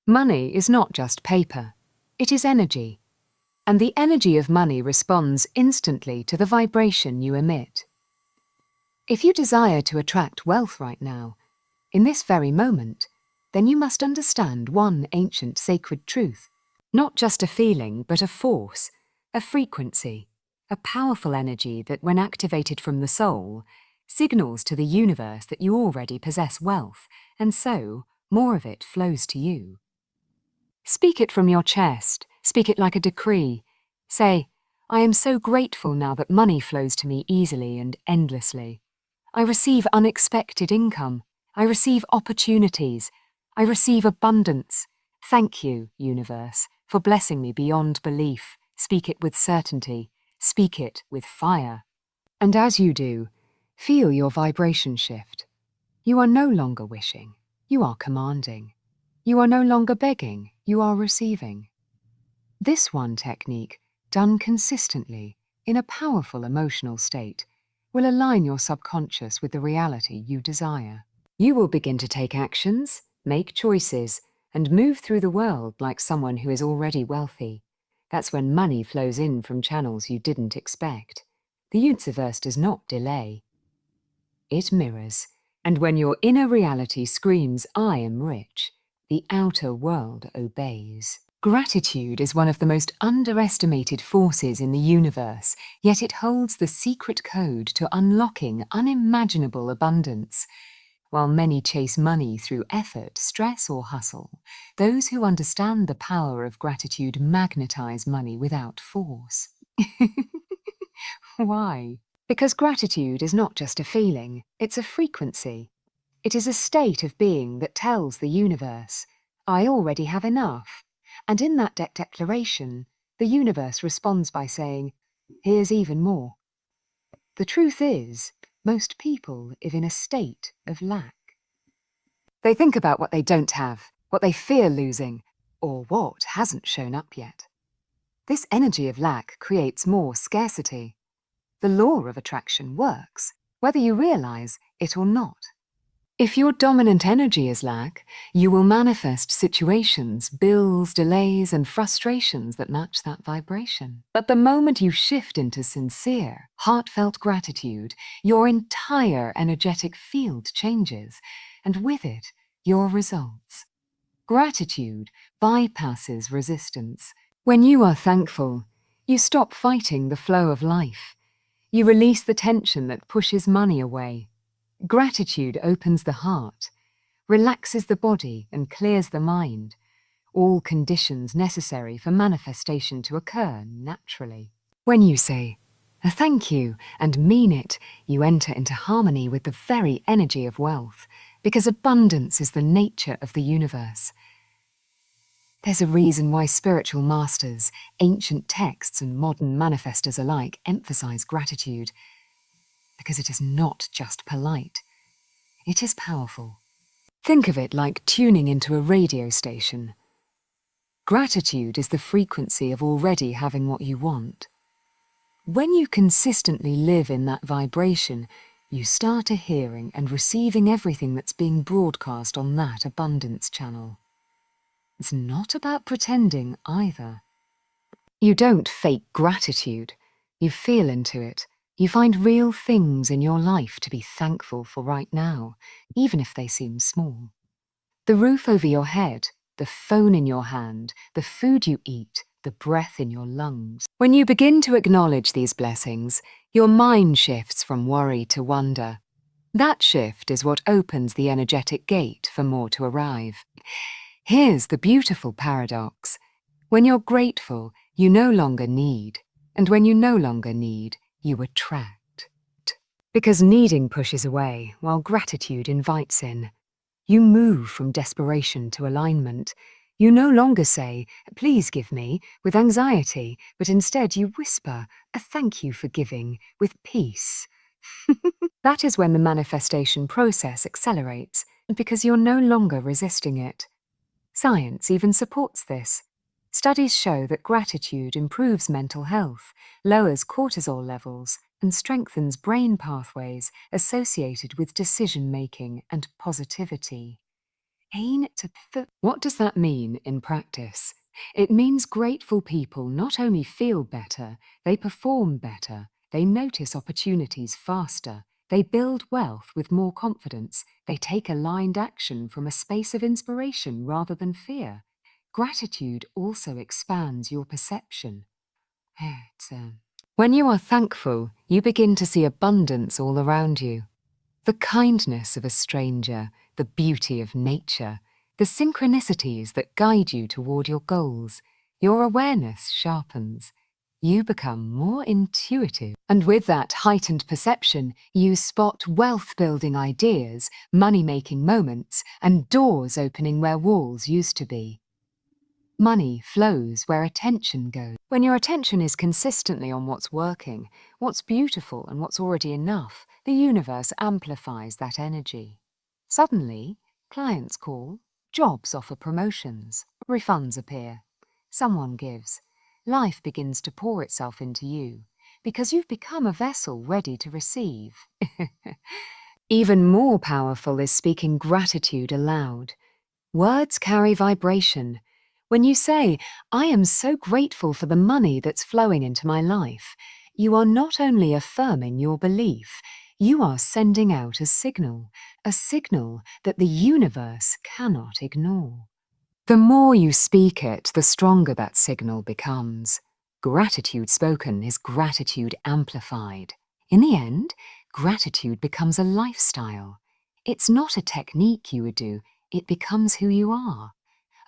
Money is not just paper. It is energy. And the energy of money responds instantly to the vibration you emit. If you desire to attract wealth right now, in this very moment, then you must understand one ancient sacred truth. Not just a feeling, but a force, a frequency, a powerful energy that, when activated from the soul, signals to the universe that you already possess wealth, and so more of it flows to you. Speak it from your chest. Speak it like a decree. Say, I am so grateful now that money flows to me easily and endlessly. I receive unexpected income. I receive opportunities. I receive abundance. Thank you, universe, for blessing me beyond belief. Speak it with certainty. Speak it with fire. And as you do, feel your vibration shift. You are no longer wishing. You are commanding. You are no longer begging. You are receiving. This one technique, done consistently, in a powerful emotional state, will align your subconscious with the reality you desire. You will begin to take actions, make choices, and move through the world like someone who is already wealthy. That's when money flows in from channels you didn't expect. The universe does not delay. It mirrors, and when your inner reality screams, I am rich, the outer world obeys. Gratitude is one of the most underestimated forces in the universe, yet it holds the secret code to unlocking unimaginable abundance. While many chase money through effort, stress, or hustle, those who understand the power of gratitude magnetize money without force. Why? Because gratitude is not just a feeling, it's a frequency. It is a state of being that tells the universe, I already have enough. And in that declaration, the universe responds by saying, here's even more. The truth is, most people live in a state of lack. They think about what they don't have, what they fear losing, or what hasn't shown up yet. This energy of lack creates more scarcity. The law of attraction works, whether you realize it or not. If your dominant energy is lack, you will manifest situations, bills, delays, and frustrations that match that vibration. But the moment you shift into sincere, heartfelt gratitude, your entire energetic field changes, and with it, your results. Gratitude bypasses resistance. When you are thankful, you stop fighting the flow of life. You release the tension that pushes money away. Gratitude opens the heart, relaxes the body, and clears the mind, all conditions necessary for manifestation to occur naturally. When you say a thank you and mean it, you enter into harmony with the very energy of wealth, because abundance is the nature of the universe. There's a reason why spiritual masters, ancient texts, and modern manifestors alike emphasize gratitude. Because it is not just polite. It is powerful. Think of it like tuning into a radio station. Gratitude is the frequency of already having what you want. When you consistently live in that vibration, you start hearing and receiving everything that's being broadcast on that abundance channel. It's not about pretending either. You don't fake gratitude. You feel into it. You find real things in your life to be thankful for right now, even if they seem small. The roof over your head, the phone in your hand, the food you eat, the breath in your lungs. When you begin to acknowledge these blessings, your mind shifts from worry to wonder. That shift is what opens the energetic gate for more to arrive. Here's the beautiful paradox. When you're grateful, you no longer need, and when you no longer need, you attract. Because needing pushes away, while gratitude invites in. You move from desperation to alignment. You no longer say, please give me, with anxiety, but instead you whisper, a thank you for giving, with peace. That is when the manifestation process accelerates, because you're no longer resisting it. Science even supports this. Studies show that gratitude improves mental health, lowers cortisol levels, and strengthens brain pathways associated with decision-making and positivity. What does that mean in practice? It means grateful people not only feel better, they perform better, they notice opportunities faster, they build wealth with more confidence, they take aligned action from a space of inspiration rather than fear. Gratitude also expands your perception. When you are thankful, you begin to see abundance all around you. The kindness of a stranger, the beauty of nature, the synchronicities that guide you toward your goals. Your awareness sharpens. You become more intuitive. And with that heightened perception, you spot wealth-building ideas, money-making moments, and doors opening where walls used to be. Money flows where attention goes. When your attention is consistently on what's working, what's beautiful and what's already enough, the universe amplifies that energy. Suddenly, clients call, jobs offer promotions, refunds appear, someone gives. Life begins to pour itself into you because you've become a vessel ready to receive. Even more powerful is speaking gratitude aloud. Words carry vibration. When you say, "I am so grateful for the money that's flowing into my life," you are not only affirming your belief, you are sending out a signal that the universe cannot ignore. The more you speak it, the stronger that signal becomes. Gratitude spoken is gratitude amplified. In the end, gratitude becomes a lifestyle. It's not a technique you would do, it becomes who you are.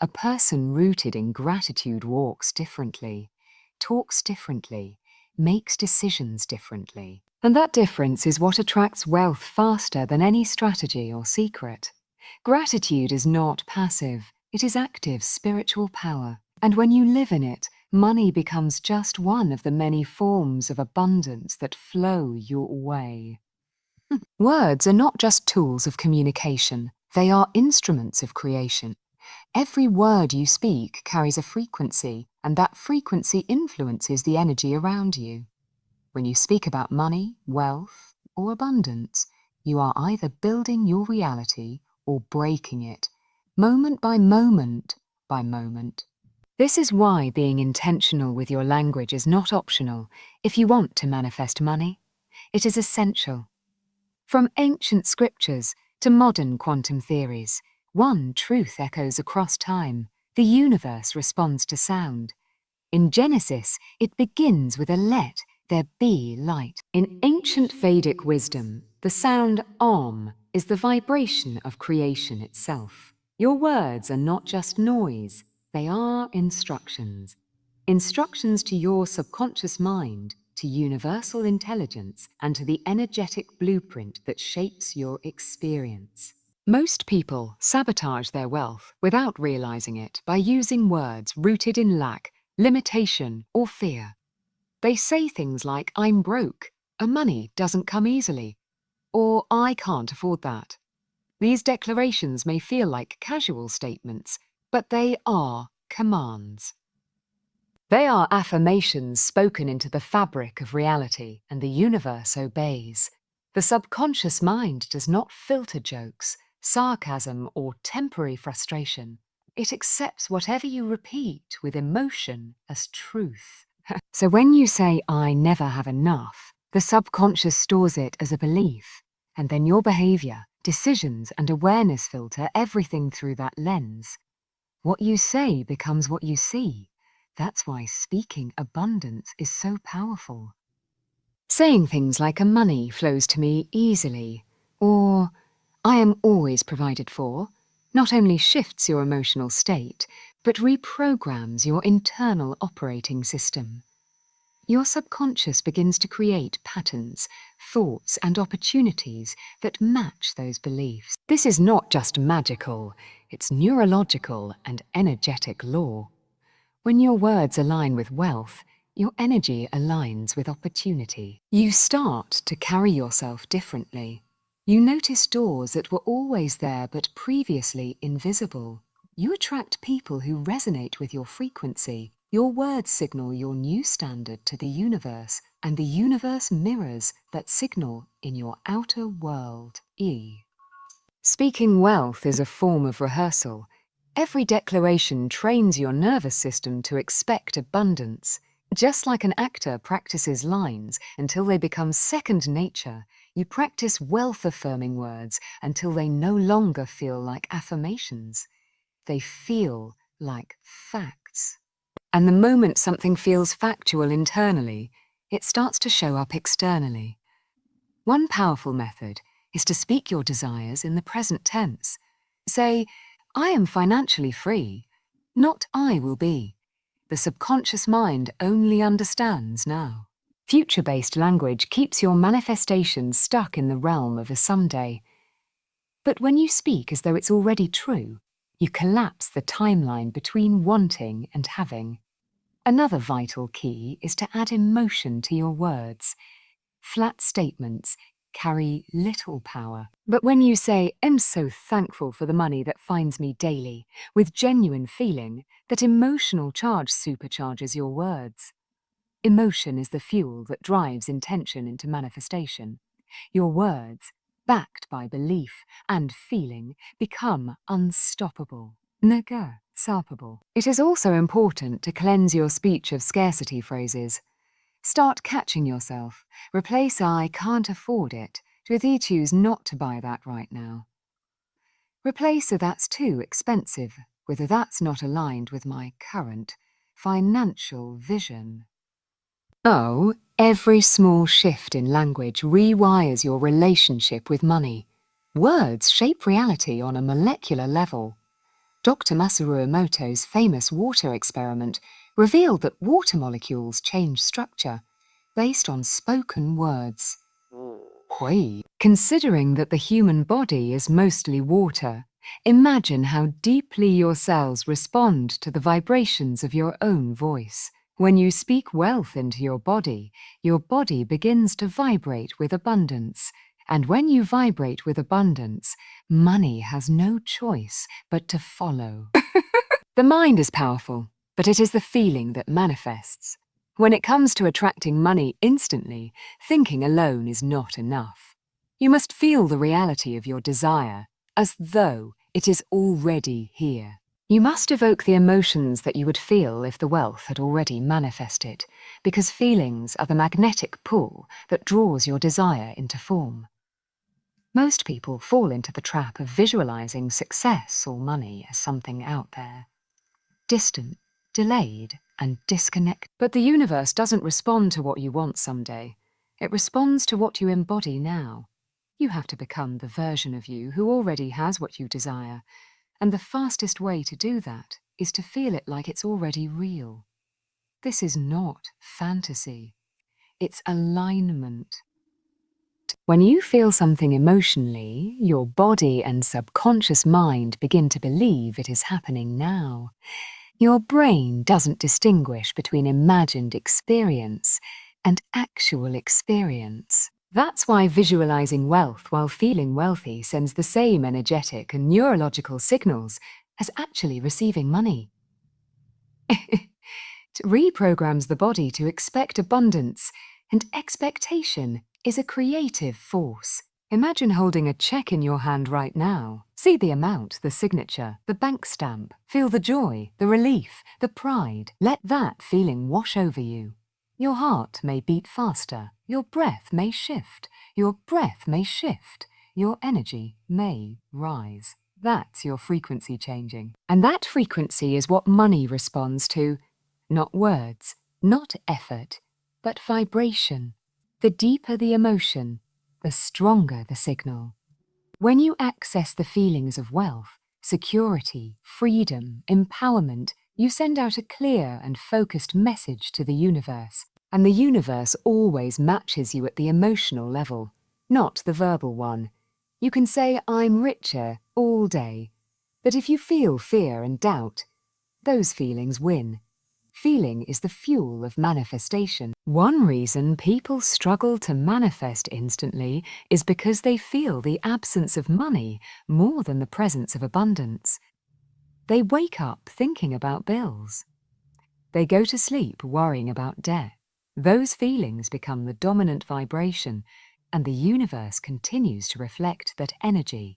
A person rooted in gratitude walks differently, talks differently, makes decisions differently. And that difference is what attracts wealth faster than any strategy or secret. Gratitude is not passive, it is active spiritual power. And when you live in it, money becomes just one of the many forms of abundance that flow your way. Words are not just tools of communication, they are instruments of creation. Every word you speak carries a frequency, and that frequency influences the energy around you. When you speak about money, wealth, or abundance, you are either building your reality or breaking it, moment by moment by moment. This is why being intentional with your language is not optional if you want to manifest money. It is essential. From ancient scriptures to modern quantum theories, one truth echoes across time. The universe responds to sound. In Genesis, it begins with a "let there be light." In ancient Vedic wisdom, the sound Om is the vibration of creation itself. Your words are not just noise, they are instructions. Instructions to your subconscious mind, to universal intelligence, and to the energetic blueprint that shapes your experience. Most people sabotage their wealth without realizing it by using words rooted in lack, limitation, or fear. They say things like, "I'm broke," "money doesn't come easily," or "I can't afford that." These declarations may feel like casual statements, but they are commands. They are affirmations spoken into the fabric of reality, and the universe obeys. The subconscious mind does not filter jokes, sarcasm, or temporary frustration. It accepts whatever you repeat with emotion as truth. So when you say, "I never have enough," the subconscious stores it as a belief, and then your behavior, decisions, and awareness filter everything through that lens. What you say becomes what you see. That's why speaking abundance is so powerful. Saying things like "money flows to me easily," or "I am always provided for," not only shifts your emotional state, but reprograms your internal operating system. Your subconscious begins to create patterns, thoughts, and opportunities that match those beliefs. This is not just magical, it's neurological and energetic law. When your words align with wealth, your energy aligns with opportunity. You start to carry yourself differently. You notice doors that were always there but previously invisible. You attract people who resonate with your frequency. Your words signal your new standard to the universe, and the universe mirrors that signal in your outer world. Speaking wealth is a form of rehearsal. Every declaration trains your nervous system to expect abundance. Just like an actor practices lines until they become second nature, you practice wealth-affirming words until they no longer feel like affirmations. They feel like facts. And the moment something feels factual internally, it starts to show up externally. One powerful method is to speak your desires in the present tense. Say, I am financially free, not I will be. The subconscious mind only understands now. Future-based language keeps your manifestation stuck in the realm of a someday. But when you speak as though it's already true, you collapse the timeline between wanting and having. Another vital key is to add emotion to your words. Flat statements carry little power. But when you say, I'm so thankful for the money that finds me daily, with genuine feeling, that emotional charge supercharges your words. Emotion is the fuel that drives intention into manifestation. Your words, backed by belief and feeling, become unstoppable. Negotiable. It is also important to cleanse your speech of scarcity phrases. Start catching yourself. Replace I can't afford it with I choose not to buy that right now. Replace a that's too expensive with a that's not aligned with my current financial vision. Oh, every small shift in language rewires your relationship with money. Words shape reality on a molecular level. Dr. Masaru Emoto's famous water experiment revealed that water molecules change structure based on spoken words. Considering that the human body is mostly water, imagine how deeply your cells respond to the vibrations of your own voice. When you speak wealth into your body begins to vibrate with abundance. And when you vibrate with abundance, money has no choice but to follow. The mind is powerful, but it is the feeling that manifests. When it comes to attracting money instantly, thinking alone is not enough. You must feel the reality of your desire, as though it is already here. You must evoke the emotions that you would feel if the wealth had already manifested, because feelings are the magnetic pull that draws your desire into form. Most people fall into the trap of visualizing success or money as something out there. Distant, delayed, and disconnected. But the universe doesn't respond to what you want someday. It responds to what you embody now. You have to become the version of you who already has what you desire, and the fastest way to do that is to feel it like it's already real. This is not fantasy. It's alignment. When you feel something emotionally, your body and subconscious mind begin to believe it is happening now. Your brain doesn't distinguish between imagined experience and actual experience. That's why visualizing wealth while feeling wealthy sends the same energetic and neurological signals as actually receiving money. It reprograms the body to expect abundance, and expectation is a creative force. Imagine holding a check in your hand right now. See the amount, the signature, the bank stamp. Feel the joy, the relief, the pride. Let that feeling wash over you. Your heart may beat faster. Your breath may shift. Your breath may shift. Your energy may rise. That's your frequency changing. And that frequency is what money responds to. Not words, not effort, but vibration. The deeper the emotion, the stronger the signal. When you access the feelings of wealth, security, freedom, empowerment, you send out a clear and focused message to the universe. And the universe always matches you at the emotional level, not the verbal one. You can say, I'm richer, all day. But if you feel fear and doubt, those feelings win. Feeling is the fuel of manifestation. One reason people struggle to manifest instantly is because they feel the absence of money more than the presence of abundance. They wake up thinking about bills. They go to sleep worrying about debt. Those feelings become the dominant vibration, and the universe continues to reflect that energy.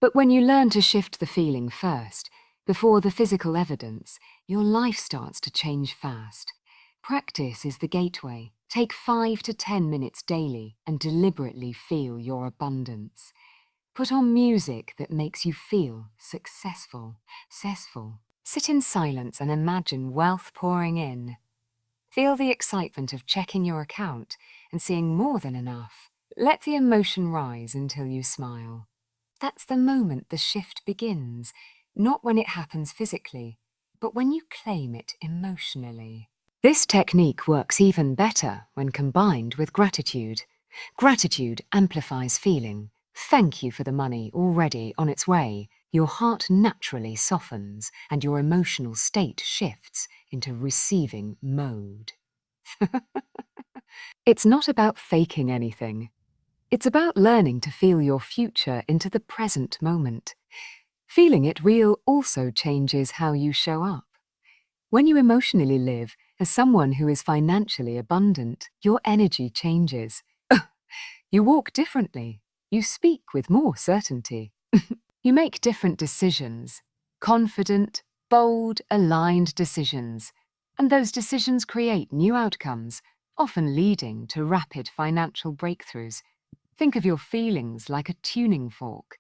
But when you learn to shift the feeling first, before the physical evidence, your life starts to change fast. Practice is the gateway. Take 5 to 10 minutes daily and deliberately feel your abundance. Put on music that makes you feel successful. Sit in silence and imagine wealth pouring in. Feel the excitement of checking your account and seeing more than enough. Let the emotion rise until you smile. That's the moment the shift begins, not when it happens physically, but when you claim it emotionally. This technique works even better when combined with gratitude. Gratitude amplifies feeling. Thank you for the money already on its way. Your heart naturally softens and your emotional state shifts into receiving mode. It's not about faking anything. It's about learning to feel your future into the present moment. Feeling it real also changes how you show up. When you emotionally live as someone who is financially abundant, your energy changes. You walk differently. You speak with more certainty. You make different decisions. Confident, bold, aligned decisions. And those decisions create new outcomes, often leading to rapid financial breakthroughs. Think of your feelings like a tuning fork.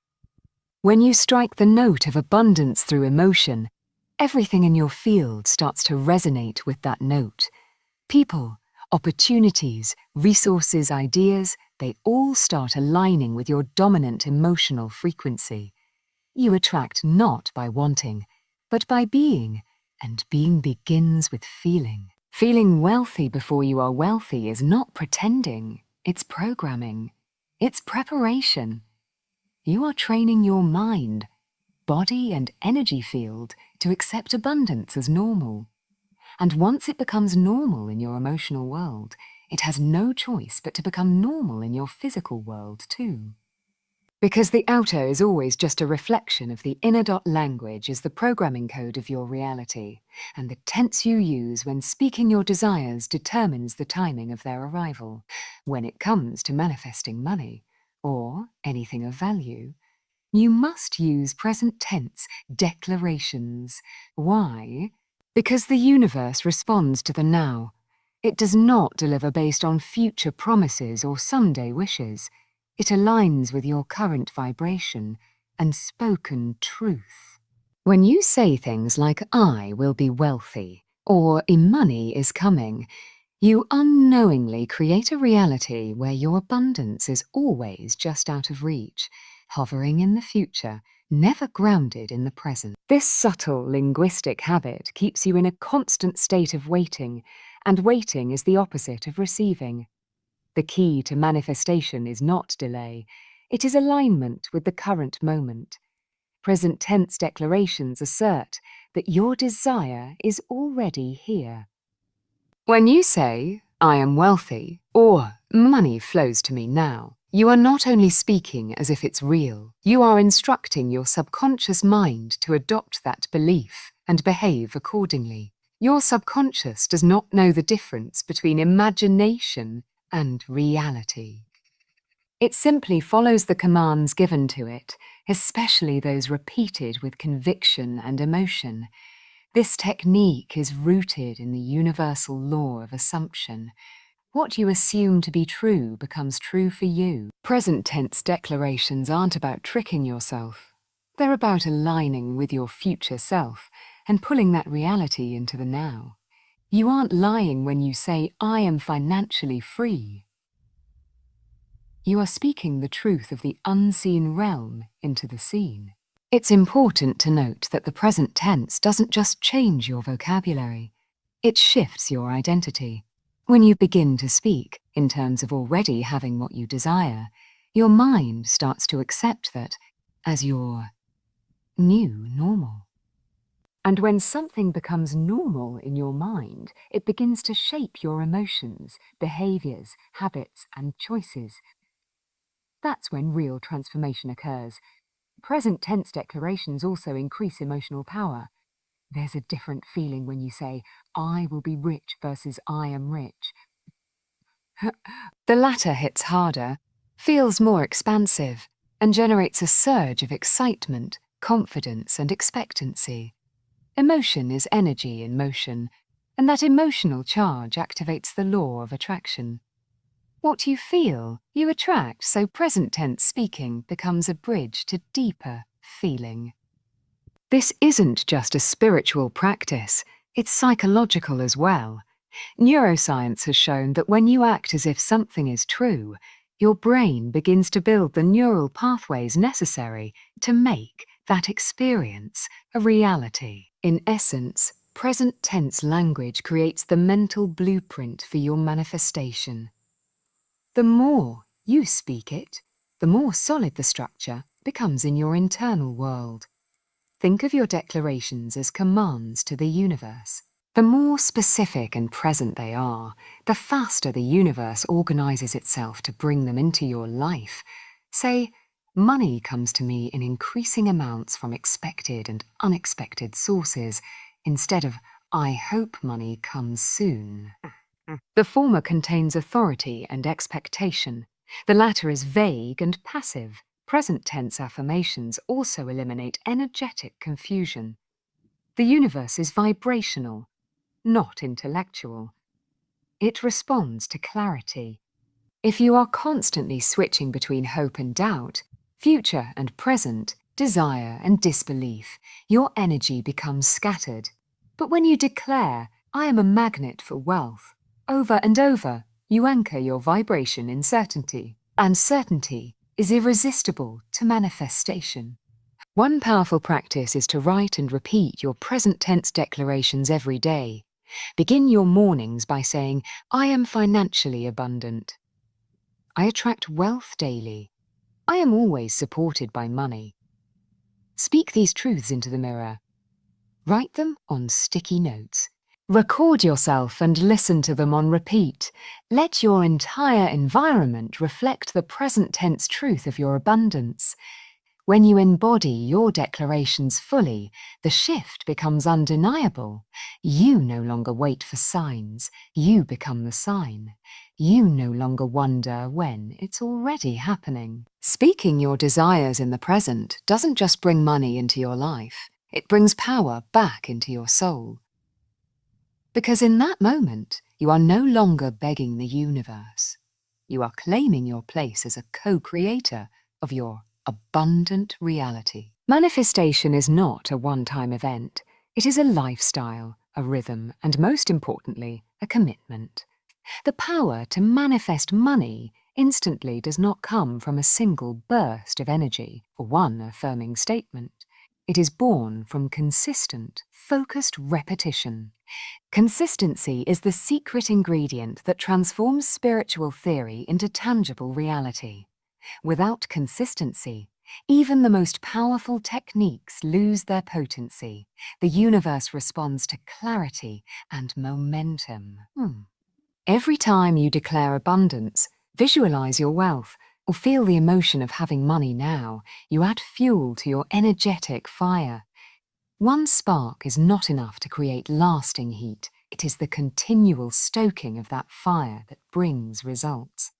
When you strike the note of abundance through emotion, everything in your field starts to resonate with that note. People, opportunities, resources, ideas, they all start aligning with your dominant emotional frequency. You attract not by wanting, but by being, and being begins with feeling. Feeling wealthy before you are wealthy is not pretending, it's programming. It's preparation. You are training your mind, body and energy field to accept abundance as normal. And once it becomes normal in your emotional world, it has no choice but to become normal in your physical world too. Because the outer is always just a reflection of the inner. Language is the programming code of your reality, and the tense you use when speaking your desires determines the timing of their arrival. When it comes to manifesting money, or anything of value, you must use present tense declarations. Why? Because the universe responds to the now. It does not deliver based on future promises or someday wishes. It aligns with your current vibration and spoken truth. When you say things like, "I will be wealthy," or "money is coming," you unknowingly create a reality where your abundance is always just out of reach, hovering in the future, never grounded in the present. This subtle linguistic habit keeps you in a constant state of waiting, and waiting is the opposite of receiving. The key to manifestation is not delay. It is alignment with the current moment. Present tense declarations assert that your desire is already here. When you say, "I am wealthy," or "money flows to me now," you are not only speaking as if it's real, you are instructing your subconscious mind to adopt that belief and behave accordingly. Your subconscious does not know the difference between imagination and reality. It simply follows the commands given to it, especially those repeated with conviction and emotion. This technique is rooted in the universal law of assumption. What you assume to be true becomes true for you. Present tense declarations aren't about tricking yourself. They're about aligning with your future self and pulling that reality into the now. You aren't lying when you say, "I am financially free." You are speaking the truth of the unseen realm into the seen. It's important to note that the present tense doesn't just change your vocabulary, it shifts your identity. When you begin to speak in terms of already having what you desire, your mind starts to accept that as your new normal. And when something becomes normal in your mind, it begins to shape your emotions, behaviors, habits, and choices. That's when real transformation occurs. Present tense declarations also increase emotional power. There's a different feeling when you say, "I will be rich" versus "I am rich." The latter hits harder, feels more expansive. and generates a surge of excitement, confidence, and expectancy. Emotion is energy in motion, and that emotional charge activates the law of attraction. What you feel, you attract, so present tense speaking becomes a bridge to deeper feeling. This isn't just a spiritual practice, it's psychological as well. Neuroscience has shown that when you act as if something is true, your brain begins to build the neural pathways necessary to make that experience a reality. In essence, present tense language creates the mental blueprint for your manifestation. The more you speak it, the more solid the structure becomes in your internal world. Think of your declarations as commands to the universe. The more specific and present they are, the faster the universe organizes itself to bring them into your life. Say, money comes to me in increasing amounts from expected and unexpected sources, instead of I hope money comes soon. The former contains authority and expectation. The latter is vague and passive. Present tense affirmations also eliminate energetic confusion. The universe is vibrational, not intellectual. It responds to clarity. If you are constantly switching between hope and doubt, future and present, desire and disbelief, your energy becomes scattered. But when you declare, I am a magnet for wealth, over and over, you anchor your vibration in certainty. And certainty is irresistible to manifestation. One powerful practice is to write and repeat your present tense declarations every day. Begin your mornings by saying, I am financially abundant. I attract wealth daily. I am always supported by money. Speak these truths into the mirror. Write them on sticky notes. Record yourself and listen to them on repeat. Let your entire environment reflect the present tense truth of your abundance. When you embody your declarations fully, the shift becomes undeniable. You no longer wait for signs. You become the sign. You no longer wonder when it's already happening. Speaking your desires in the present doesn't just bring money into your life. It brings power back into your soul. Because in that moment, you are no longer begging the universe. You are claiming your place as a co-creator of your abundant reality. Manifestation is not a one-time event. It is a lifestyle, a rhythm, and most importantly, a commitment. The power to manifest money instantly does not come from a single burst of energy or one affirming statement. It is born from consistent, focused repetition. Consistency is the secret ingredient that transforms spiritual theory into tangible reality. Without consistency, even the most powerful techniques lose their potency. The universe responds to clarity and momentum. Every time you declare abundance, visualize your wealth, or feel the emotion of having money now, you add fuel to your energetic fire. One spark is not enough to create lasting heat. It is the continual stoking of that fire that brings results.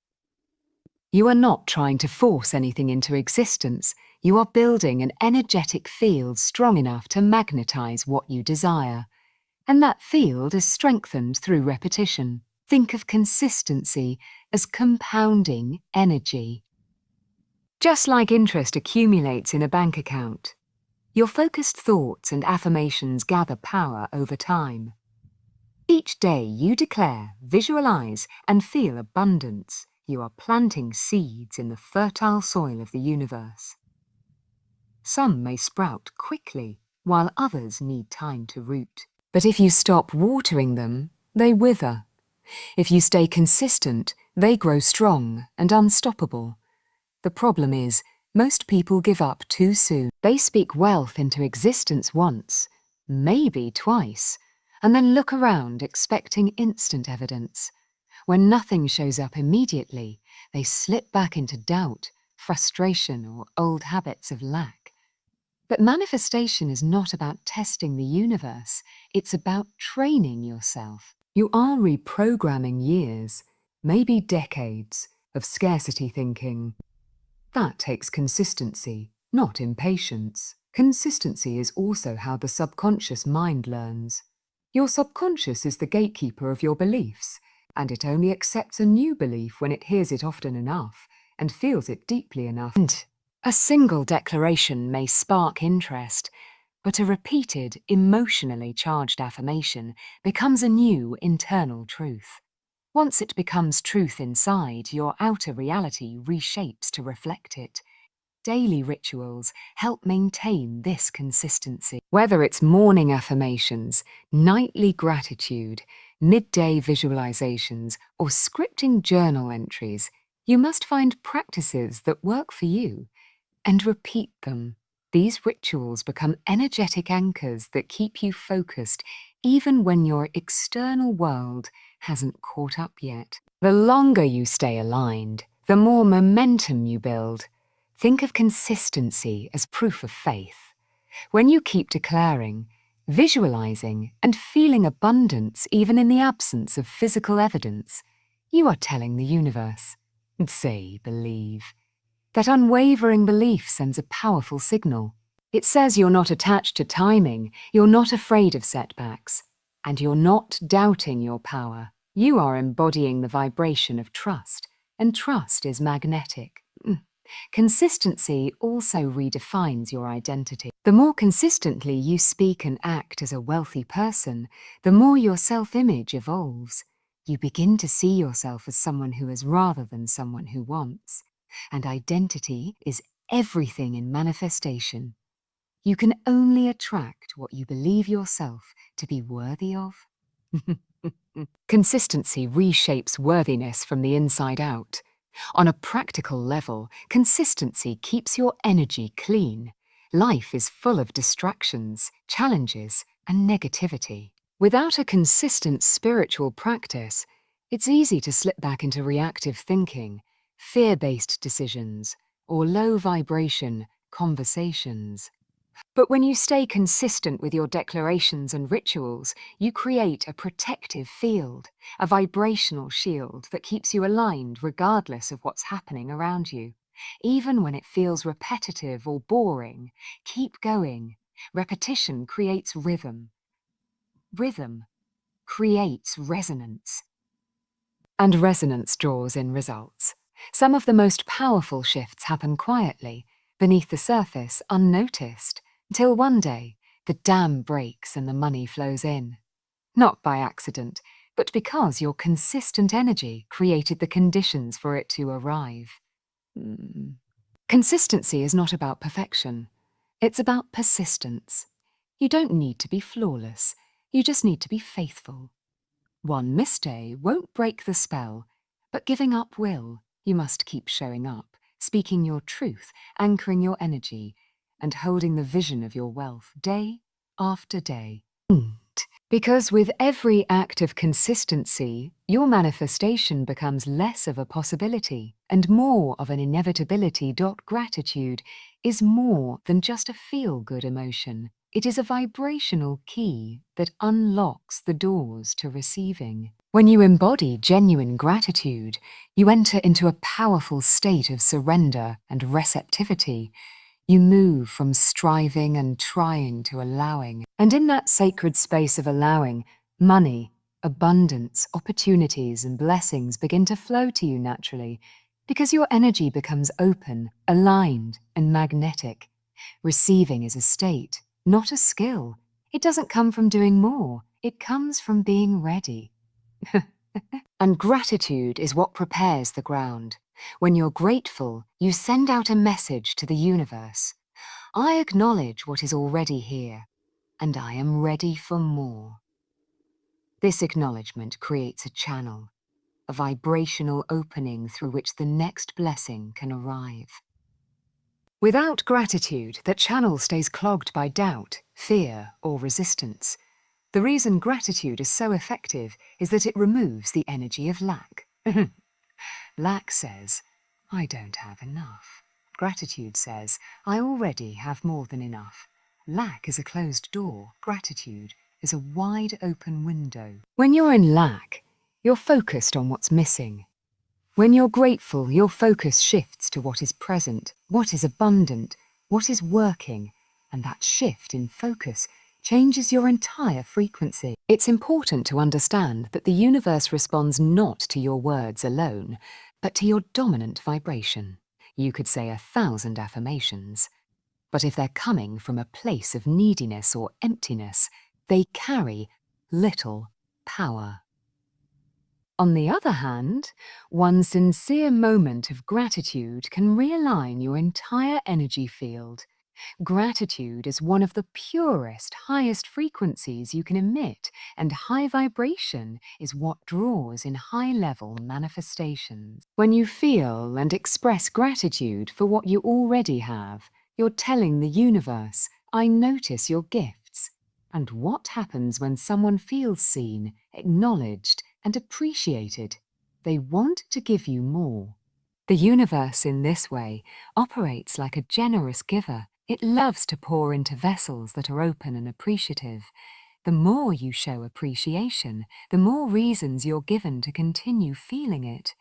You are not trying to force anything into existence. You are building an energetic field strong enough to magnetize what you desire. And that field is strengthened through repetition. Think of consistency as compounding energy. Just like interest accumulates in a bank account, your focused thoughts and affirmations gather power over time. Each day you declare, visualize, and feel abundance. You are planting seeds in the fertile soil of the universe. Some may sprout quickly, while others need time to root. But if you stop watering them, they wither. If you stay consistent, they grow strong and unstoppable. The problem is, most people give up too soon. They speak wealth into existence once, maybe twice, and then look around expecting instant evidence. When nothing shows up immediately, they slip back into doubt, frustration, or old habits of lack. But manifestation is not about testing the universe. It's about training yourself. You are reprogramming years, maybe decades, of scarcity thinking. That takes consistency, not impatience. Consistency is also how the subconscious mind learns. Your subconscious is the gatekeeper of your beliefs, and it only accepts a new belief when it hears it often enough and feels it deeply enough. And a single declaration may spark interest, but a repeated, emotionally charged affirmation becomes a new internal truth. Once it becomes truth inside, your outer reality reshapes to reflect it. Daily rituals help maintain this consistency. Whether it's morning affirmations, nightly gratitude, midday visualizations, or scripting journal entries, you must find practices that work for you and repeat them. These rituals become energetic anchors that keep you focused even when your external world hasn't caught up yet. The longer you stay aligned, the more momentum you build. Think of consistency as proof of faith. When you keep declaring, visualizing, and feeling abundance even in the absence of physical evidence, you are telling the universe, say, believe. That unwavering belief sends a powerful signal. It says you're not attached to timing, you're not afraid of setbacks, and you're not doubting your power. You are embodying the vibration of trust, and trust is magnetic. Consistency also redefines your identity. The more consistently you speak and act as a wealthy person, the more your self-image evolves. You begin to see yourself as someone who is rather than someone who wants. And identity is everything in manifestation. You can only attract what you believe yourself to be worthy of. Consistency reshapes worthiness from the inside out. On a practical level, consistency keeps your energy clean. Life is full of distractions, challenges, and negativity. Without a consistent spiritual practice, it's easy to slip back into reactive thinking, fear-based decisions, or low-vibration conversations. But when you stay consistent with your declarations and rituals, you create a protective field, a vibrational shield that keeps you aligned regardless of what's happening around you. Even when it feels repetitive or boring, keep going. Repetition creates rhythm. Rhythm creates resonance. And resonance draws in results. Some of the most powerful shifts happen quietly, beneath the surface, unnoticed, until one day the dam breaks and the money flows in. Not by accident, but because your consistent energy created the conditions for it to arrive. Consistency is not about perfection. It's about persistence. You don't need to be flawless. You just need to be faithful. One misday won't break the spell, but giving up will. You must keep showing up, speaking your truth, anchoring your energy, and holding the vision of your wealth day after day. Because with every act of consistency, your manifestation becomes less of a possibility and more of an inevitability. Gratitude is more than just a feel-good emotion. It is a vibrational key that unlocks the doors to receiving. When you embody genuine gratitude, you enter into a powerful state of surrender and receptivity. You move from striving and trying to allowing. And in that sacred space of allowing, money, abundance, opportunities, and blessings begin to flow to you naturally, because your energy becomes open, aligned, and magnetic. Receiving is a state, not a skill. It doesn't come from doing more. It comes from being ready. And gratitude is what prepares the ground. When you're grateful, you send out a message to the universe. I acknowledge what is already here, and I am ready for more. This acknowledgement creates a channel, a vibrational opening through which the next blessing can arrive. Without gratitude, the channel stays clogged by doubt, fear, or resistance. The reason gratitude is so effective is that it removes the energy of lack. Lack says, I don't have enough. Gratitude says, I already have more than enough. Lack is a closed door. Gratitude is a wide open window. When you're in lack, you're focused on what's missing. When you're grateful, your focus shifts to what is present, what is abundant, what is working, and that shift in focus changes your entire frequency. It's important to understand that the universe responds not to your words alone, but to your dominant vibration. You could say 1,000 affirmations, but if they're coming from a place of neediness or emptiness, they carry little power. On the other hand, one sincere moment of gratitude can realign your entire energy field. Gratitude is one of the purest, highest frequencies you can emit, and high vibration is what draws in high-level manifestations. When you feel and express gratitude for what you already have, you're telling the universe, I notice your gifts. And what happens when someone feels seen, acknowledged, and appreciated? They want to give you more. The universe, in this way, operates like a generous giver. It loves to pour into vessels that are open and appreciative. The more you show appreciation, the more reasons you're given to continue feeling it.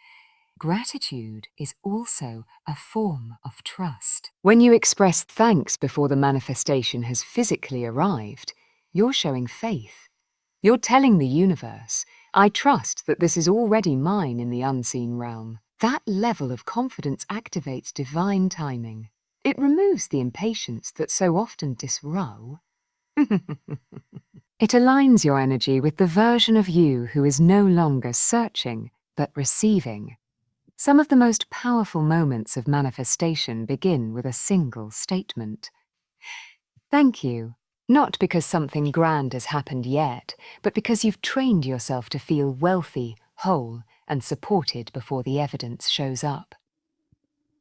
Gratitude is also a form of trust. When you express thanks before the manifestation has physically arrived, you're showing faith. You're telling the universe, I trust that this is already mine in the unseen realm. That level of confidence activates divine timing. It removes the impatience that so often disrow. It aligns your energy with the version of you who is no longer searching, but receiving. Some of the most powerful moments of manifestation begin with a single statement. Thank you. Not because something grand has happened yet, but because you've trained yourself to feel wealthy, whole, and supported before the evidence shows up.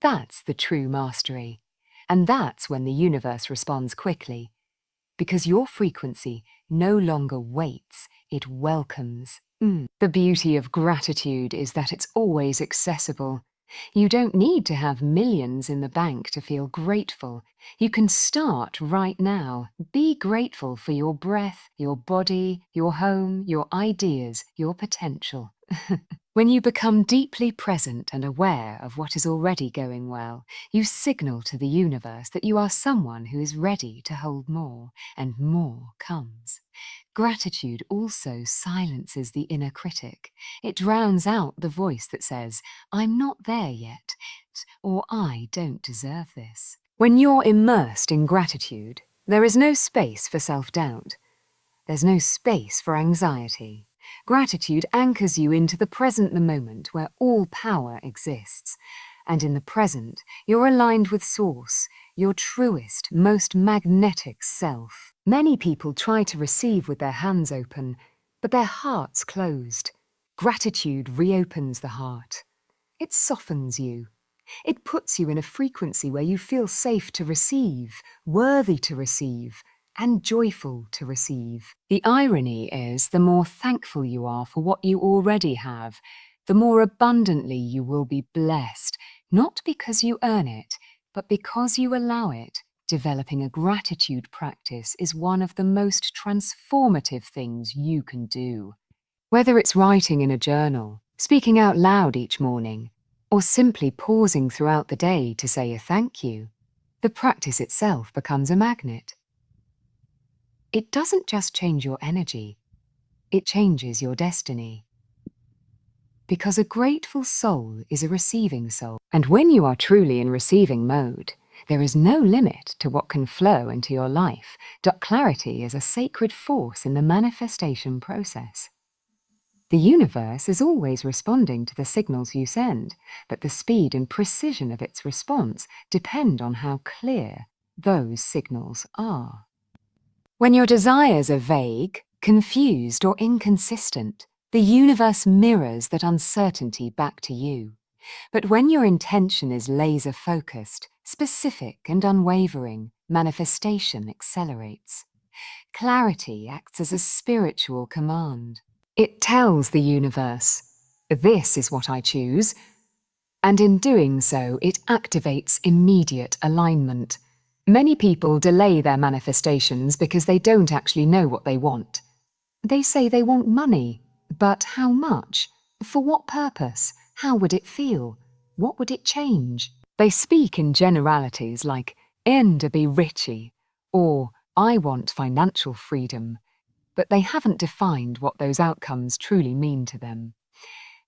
That's the true mastery. And that's when the universe responds quickly. Because your frequency no longer waits, it welcomes. The beauty of gratitude is that it's always accessible. You don't need to have millions in the bank to feel grateful. You can start right now. Be grateful for your breath, your body, your home, your ideas, your potential. When you become deeply present and aware of what is already going well, you signal to the universe that you are someone who is ready to hold more, and more comes. Gratitude also silences the inner critic. It drowns out the voice that says, I'm not there yet, or I don't deserve this. When you're immersed in gratitude, there is no space for self-doubt. There's no space for anxiety. Gratitude anchors you into the present moment where all power exists. And in the present, you're aligned with Source, your truest, most magnetic self. Many people try to receive with their hands open, but their hearts closed. Gratitude reopens the heart. It softens you. It puts you in a frequency where you feel safe to receive, worthy to receive, and joyful to receive. The irony is, the more thankful you are for what you already have, the more abundantly you will be blessed, not because you earn it, but because you allow it. Developing a gratitude practice is one of the most transformative things you can do. Whether it's writing in a journal, speaking out loud each morning, or simply pausing throughout the day to say a thank you, the practice itself becomes a magnet. It doesn't just change your energy, it changes your destiny. Because a grateful soul is a receiving soul. And when you are truly in receiving mode, there is no limit to what can flow into your life. Clarity is a sacred force in the manifestation process. The universe is always responding to the signals you send, but the speed and precision of its response depend on how clear those signals are. When your desires are vague, confused, or inconsistent, the universe mirrors that uncertainty back to you. But when your intention is laser-focused, specific, and unwavering, manifestation accelerates. Clarity acts as a spiritual command. It tells the universe, this is what I choose, and in doing so, it activates immediate alignment. Many people delay their manifestations because they don't actually know what they want. They say they want money, but how much? For what purpose? How would it feel? What would it change? They speak in generalities like, "Enda be richy," or "I want financial freedom," but they haven't defined what those outcomes truly mean to them.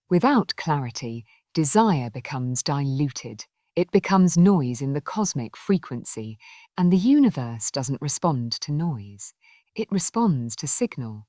Without clarity, desire becomes diluted. It becomes noise in the cosmic frequency, and the universe doesn't respond to noise. It responds to signal.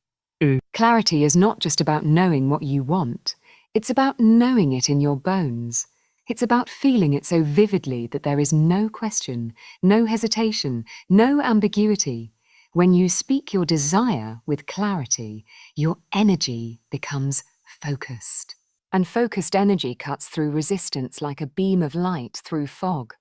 Clarity is not just about knowing what you want, it's about knowing it in your bones. It's about feeling it so vividly that there is no question, no hesitation, no ambiguity. When you speak your desire with clarity, your energy becomes focused. And focused energy cuts through resistance like a beam of light through fog.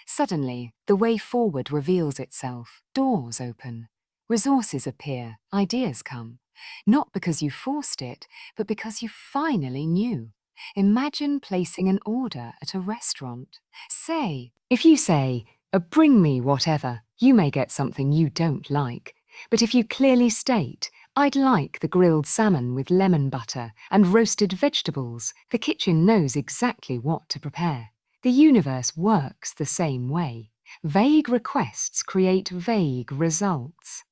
Suddenly, the way forward reveals itself. Doors open. Resources appear. Ideas come. Not because you forced it, but because you finally knew. Imagine placing an order at a restaurant. If you say, "Bring me whatever," you may get something you don't like. But if you clearly state, "I'd like the grilled salmon with lemon butter and roasted vegetables," the kitchen knows exactly what to prepare. The universe works the same way. Vague requests create vague results.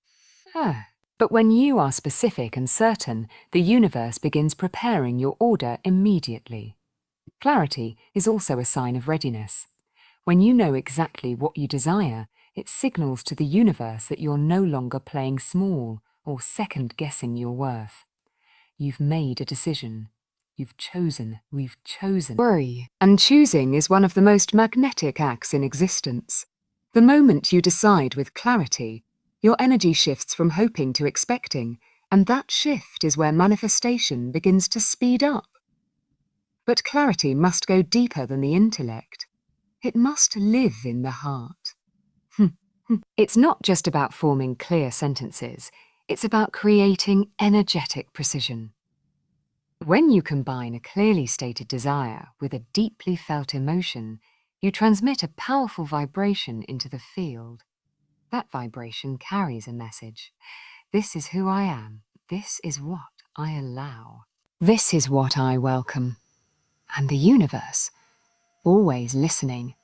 But when you are specific and certain, the universe begins preparing your order immediately. Clarity is also a sign of readiness. When you know exactly what you desire, it signals to the universe that you're no longer playing small or second-guessing your worth. You've made a decision. We've chosen. Worry. And choosing is one of the most magnetic acts in existence. The moment you decide with clarity, your energy shifts from hoping to expecting, and that shift is where manifestation begins to speed up. But clarity must go deeper than the intellect. It must live in the heart. It's not just about forming clear sentences, it's about creating energetic precision. When you combine a clearly stated desire with a deeply felt emotion, you transmit a powerful vibration into the field. That vibration carries a message. This is who I am. This is what I allow. This is what I welcome. And the universe, always listening,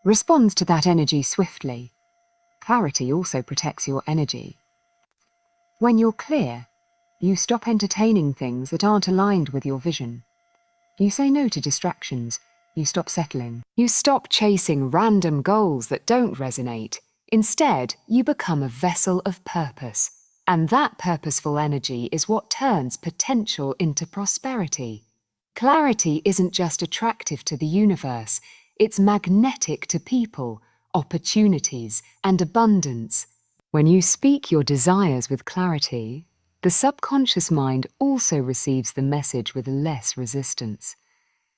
responds to that energy swiftly. Clarity also protects your energy. When you're clear, you stop entertaining things that aren't aligned with your vision. You say no to distractions. You stop settling. You stop chasing random goals that don't resonate. Instead, you become a vessel of purpose. And that purposeful energy is what turns potential into prosperity. Clarity isn't just attractive to the universe, it's magnetic to people, opportunities, and abundance. When you speak your desires with clarity, the subconscious mind also receives the message with less resistance.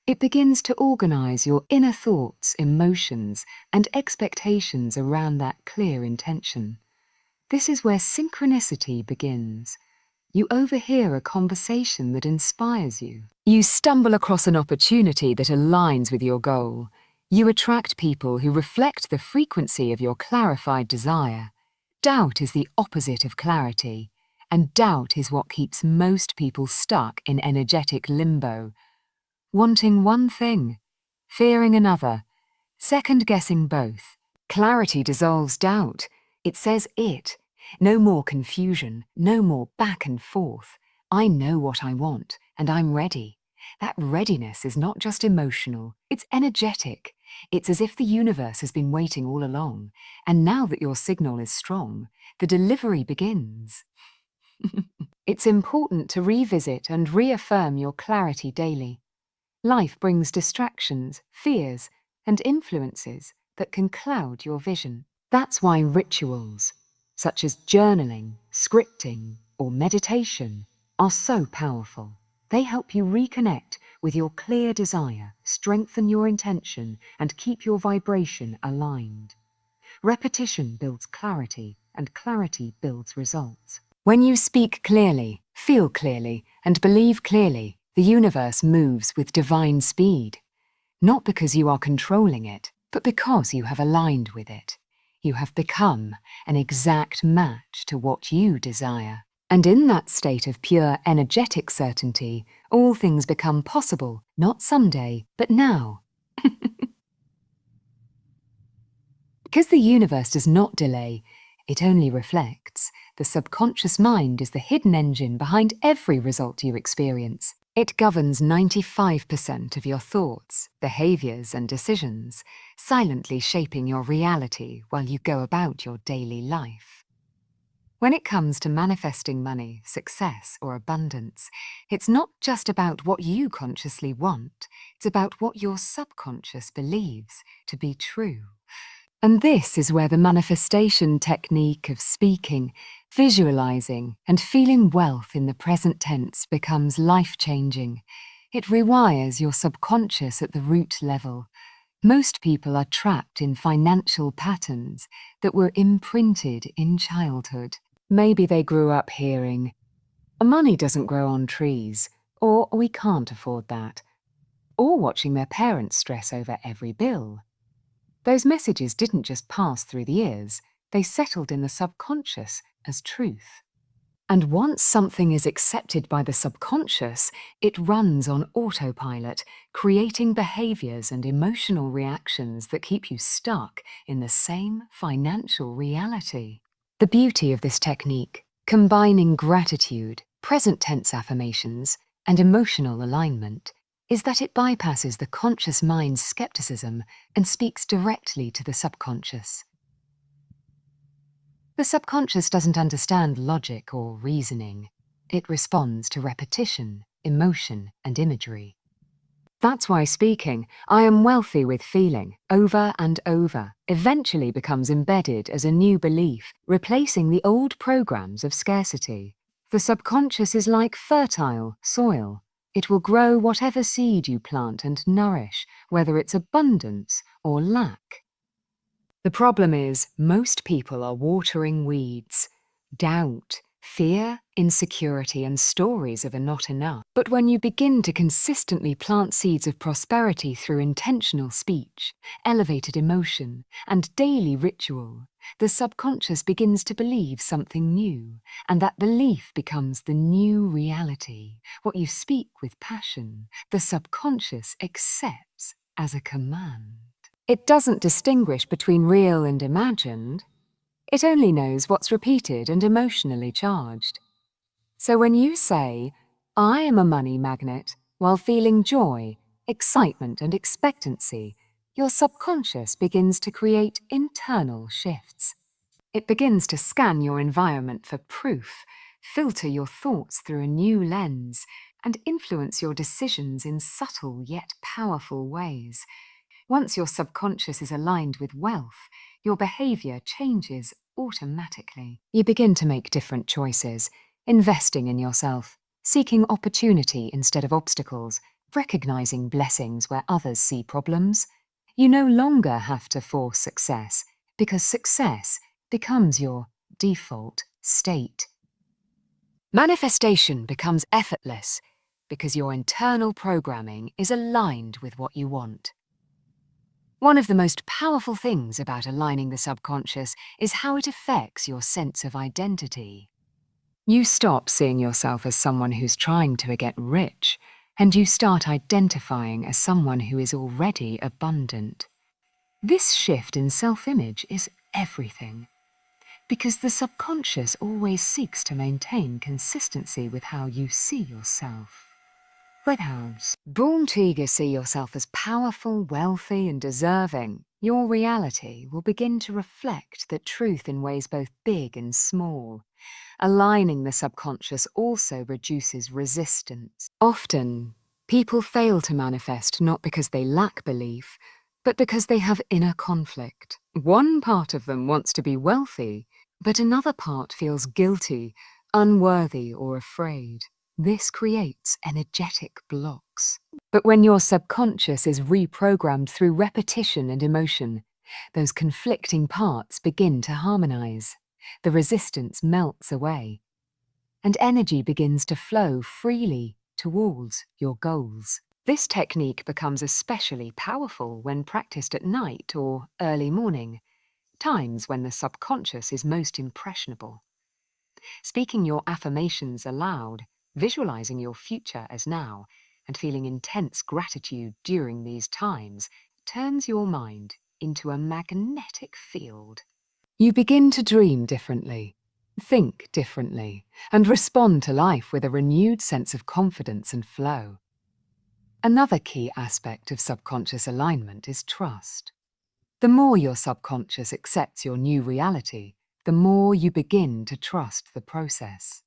It begins to organize your inner thoughts, emotions, and expectations around that clear intention. This is where synchronicity begins. You overhear a conversation that inspires you. You stumble across an opportunity that aligns with your goal. You attract people who reflect the frequency of your clarified desire. Doubt is the opposite of clarity, and doubt is what keeps most people stuck in energetic limbo. Wanting one thing, fearing another, second-guessing both. Clarity dissolves doubt. It says it. No more confusion, no more back and forth. I know what I want, and I'm ready. That readiness is not just emotional, it's energetic. It's as if the universe has been waiting all along, and now that your signal is strong, the delivery begins. It's important to revisit and reaffirm your clarity daily. Life brings distractions, fears, and influences that can cloud your vision. That's why rituals, such as journaling, scripting, or meditation, are so powerful. They help you reconnect with your clear desire, strengthen your intention, and keep your vibration aligned. Repetition builds clarity, and clarity builds results. When you speak clearly, feel clearly, and believe clearly, the universe moves with divine speed. Not because you are controlling it, but because you have aligned with it. You have become an exact match to what you desire. And in that state of pure energetic certainty, All things become possible, not someday, but now. Because the universe does not delay, it only reflects. The subconscious mind is the hidden engine behind every result you experience. It governs 95% of your thoughts, behaviors, and decisions, silently shaping your reality while you go about your daily life. When it comes to manifesting money, success, or abundance, it's not just about what you consciously want, it's about what your subconscious believes to be true. And this is where the manifestation technique of speaking, visualizing, and feeling wealth in the present tense becomes life-changing. It rewires your subconscious at the root level. Most people are trapped in financial patterns that were imprinted in childhood. Maybe they grew up hearing, "Money doesn't grow on trees," or "We can't afford that," or watching their parents stress over every bill. Those messages didn't just pass through the ears, they settled in the subconscious as truth. And once something is accepted by the subconscious, it runs on autopilot, creating behaviors and emotional reactions that keep you stuck in the same financial reality. The beauty of this technique, combining gratitude, present tense affirmations, and emotional alignment, is that it bypasses the conscious mind's skepticism and speaks directly to the subconscious. The subconscious doesn't understand logic or reasoning. It responds to repetition, emotion, and imagery. That's why speaking, "I am wealthy with feeling," over and over, eventually becomes embedded as a new belief, replacing the old programs of scarcity. The subconscious is like fertile soil. It will grow whatever seed you plant and nourish, whether it's abundance or lack. The problem is, most people are watering weeds. Doubt, fear, insecurity, and stories of a not enough. But when you begin to consistently plant seeds of prosperity through intentional speech, elevated emotion, and daily ritual, the subconscious begins to believe something new, and that belief becomes the new reality. What you speak with passion, the subconscious accepts as a command. It doesn't distinguish between real and imagined. It only knows what's repeated and emotionally charged. So when you say, "I am a money magnet," while feeling joy, excitement, and expectancy, your subconscious begins to create internal shifts. It begins to scan your environment for proof, filter your thoughts through a new lens, and influence your decisions in subtle yet powerful ways. Once your subconscious is aligned with wealth, your behavior changes automatically. You begin to make different choices, investing in yourself, seeking opportunity instead of obstacles, recognizing blessings where others see problems. You no longer have to force success, because success becomes your default state. Manifestation becomes effortless because your internal programming is aligned with what you want. One of the most powerful things about aligning the subconscious is how it affects your sense of identity. You stop seeing yourself as someone who's trying to get rich, and you start identifying as someone who is already abundant. This shift in self-image is everything, because the subconscious always seeks to maintain consistency with how you see yourself. Born to eager see yourself as powerful, wealthy, and deserving, your reality will begin to reflect that truth in ways both big and small. Aligning the subconscious also reduces resistance. Often, people fail to manifest not because they lack belief, but because they have inner conflict. One part of them wants to be wealthy, but another part feels guilty, unworthy, or afraid. This creates energetic blocks. But when your subconscious is reprogrammed through repetition and emotion, those conflicting parts begin to harmonize. The resistance melts away, and energy begins to flow freely towards your goals. This technique becomes especially powerful when practiced at night or early morning, times when the subconscious is most impressionable. Speaking your affirmations aloud, Visualizing your future as now and feeling intense gratitude during these times turns your mind into a magnetic field. You begin to dream differently, think differently, and respond to life with a renewed sense of confidence and flow. Another key aspect of subconscious alignment is trust. The more your subconscious accepts your new reality, the more you begin to trust the process.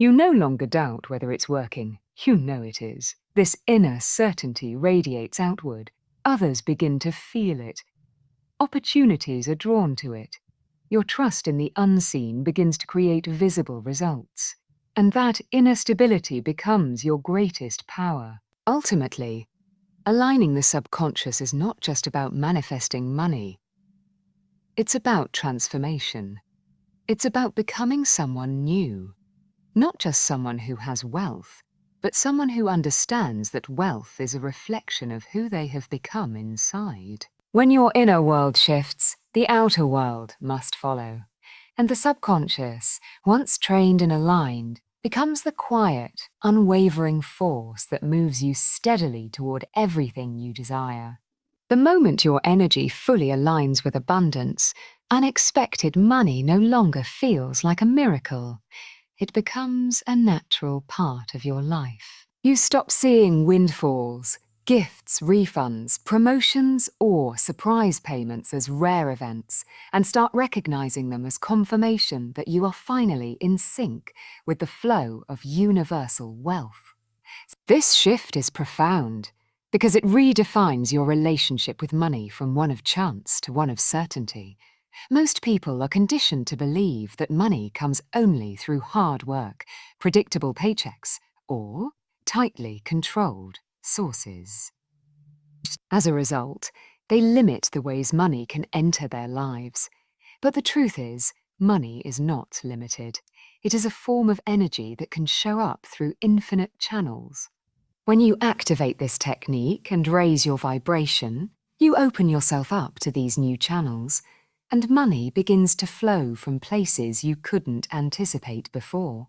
You no longer doubt whether it's working. You know it is. This inner certainty radiates outward. Others begin to feel it. Opportunities are drawn to it. Your trust in the unseen begins to create visible results. And that inner stability becomes your greatest power. Ultimately, aligning the subconscious is not just about manifesting money. It's about transformation. It's about becoming someone new. Not just someone who has wealth, but someone who understands that wealth is a reflection of who they have become inside. When your inner world shifts, the outer world must follow. And the subconscious, once trained and aligned, becomes the quiet, unwavering force that moves you steadily toward everything you desire. The moment your energy fully aligns with abundance, unexpected money no longer feels like a miracle. It becomes a natural part of your life. You stop seeing windfalls, gifts, refunds, promotions, or surprise payments as rare events, and start recognizing them as confirmation that you are finally in sync with the flow of universal wealth. This shift is profound because it redefines your relationship with money from one of chance to one of certainty. Most people are conditioned to believe that money comes only through hard work, predictable paychecks, or tightly controlled sources. As a result, they limit the ways money can enter their lives. But the truth is, money is not limited. It is a form of energy that can show up through infinite channels. When you activate this technique and raise your vibration, you open yourself up to these new channels, and money begins to flow from places you couldn't anticipate before.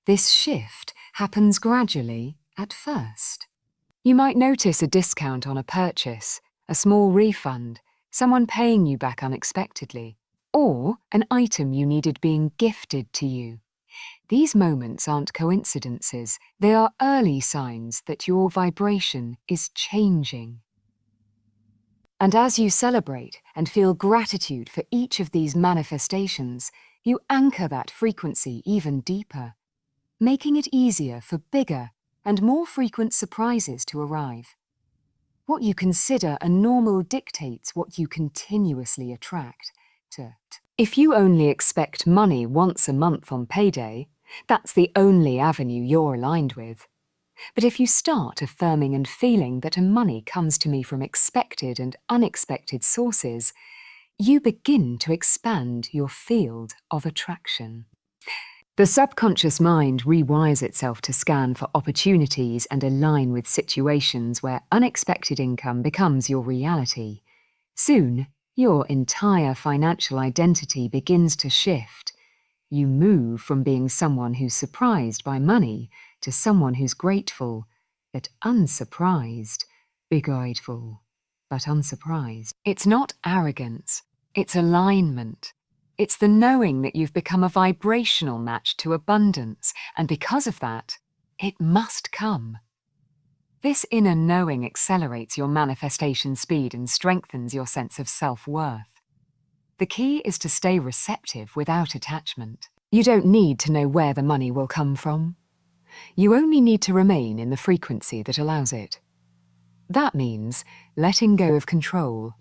This shift happens gradually at first. You might notice a discount on a purchase, a small refund, someone paying you back unexpectedly, or an item you needed being gifted to you. These moments aren't coincidences, they are early signs that your vibration is changing. And as you celebrate and feel gratitude for each of these manifestations, you anchor that frequency even deeper, making it easier for bigger and more frequent surprises to arrive. What you consider a normal dictates what you continuously attract. If you only expect money once a month on payday, that's the only avenue you're aligned with. But if you start affirming and feeling that money comes to me from expected and unexpected sources, you begin to expand your field of attraction. The subconscious mind rewires itself to scan for opportunities and align with situations where unexpected income becomes your reality. Soon, your entire financial identity begins to shift. You move from being someone who's surprised by money to someone who's grateful, but unsurprised. Be grateful, but unsurprised. It's not arrogance, it's alignment. It's the knowing that you've become a vibrational match to abundance, and because of that, it must come. This inner knowing accelerates your manifestation speed and strengthens your sense of self-worth. The key is to stay receptive without attachment. You don't need to know where the money will come from. You only need to remain in the frequency that allows it. That means letting go of control,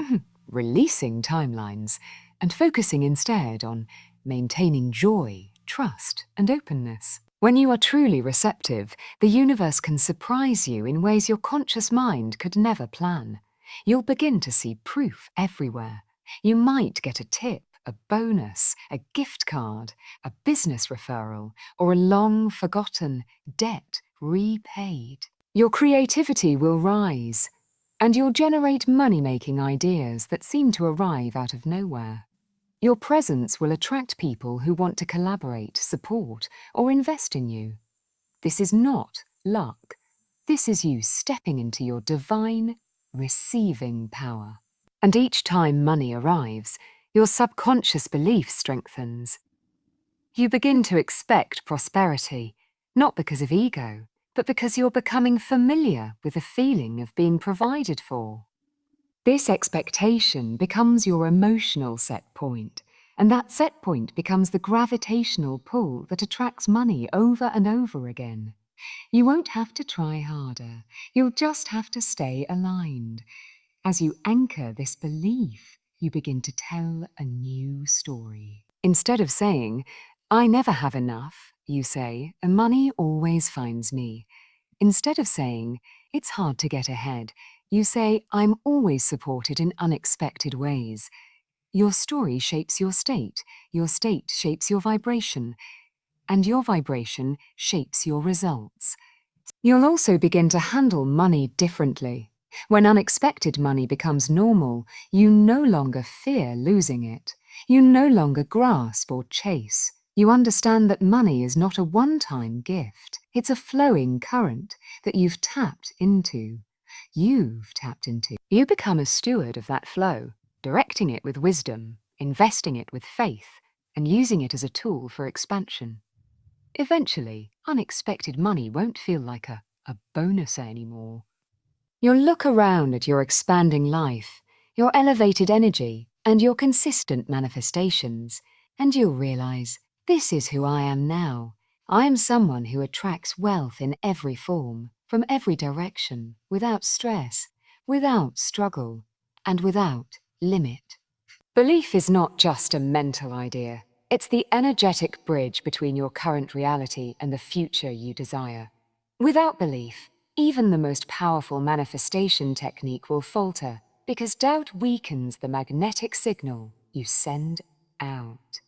releasing timelines, and focusing instead on maintaining joy, trust, and openness. When you are truly receptive, the universe can surprise you in ways your conscious mind could never plan. You'll begin to see proof everywhere. You might get a tip, a bonus, a gift card, a business referral, or a long-forgotten debt repaid. Your creativity will rise, and you'll generate money-making ideas that seem to arrive out of nowhere. Your presence will attract people who want to collaborate, support, or invest in you. This is not luck. This is you stepping into your divine receiving power. And each time money arrives, your subconscious belief strengthens. You begin to expect prosperity, not because of ego, but because you're becoming familiar with the feeling of being provided for. This expectation becomes your emotional set point, and that set point becomes the gravitational pull that attracts money over and over again. You won't have to try harder. You'll just have to stay aligned. As you anchor this belief, you begin to tell a new story. Instead of saying, "I never have enough," you say, "Money always finds me." Instead of saying, "It's hard to get ahead," you say, "I'm always supported in unexpected ways." Your story shapes your state shapes your vibration, and your vibration shapes your results. You'll also begin to handle money differently. When unexpected money becomes normal, you no longer fear losing it. You no longer grasp or chase. You understand that money is not a one-time gift. It's a flowing current that you've tapped into. You become a steward of that flow, directing it with wisdom, investing it with faith, and using it as a tool for expansion. Eventually, unexpected money won't feel like a bonus anymore. You'll look around at your expanding life, your elevated energy, and your consistent manifestations, and you'll realize, this is who I am now. I am someone who attracts wealth in every form, from every direction, without stress, without struggle, and without limit. Belief is not just a mental idea. It's the energetic bridge between your current reality and the future you desire. Without belief, even the most powerful manifestation technique will falter because doubt weakens the magnetic signal you send out.